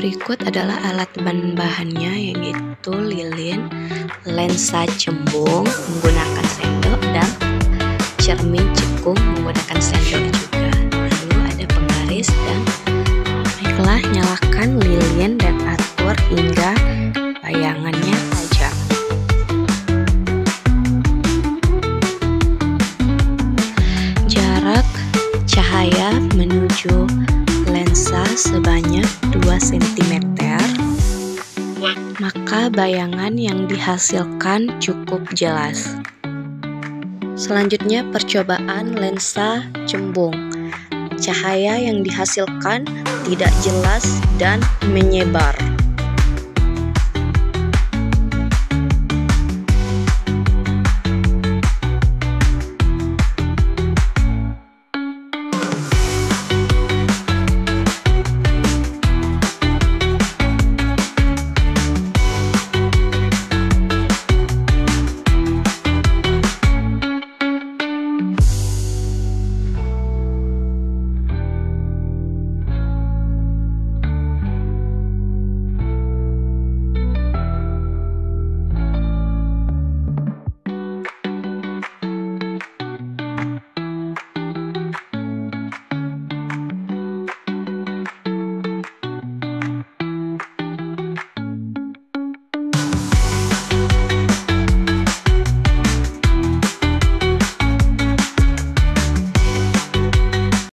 Berikut adalah alat bahan-bahannya, yaitu lilin, lensa cembung menggunakan sendok, dan cermin cekung menggunakan sendok juga. Lalu ada penggaris, dan baiklah, nyalakan lilin dan atur hingga bayangannya tajam. Jarak cahaya menuju lensa sebanyak 2 cm, maka bayangan yang dihasilkan cukup jelas. Selanjutnya, percobaan lensa cembung. Cahaya yang dihasilkan tidak jelas dan menyebar.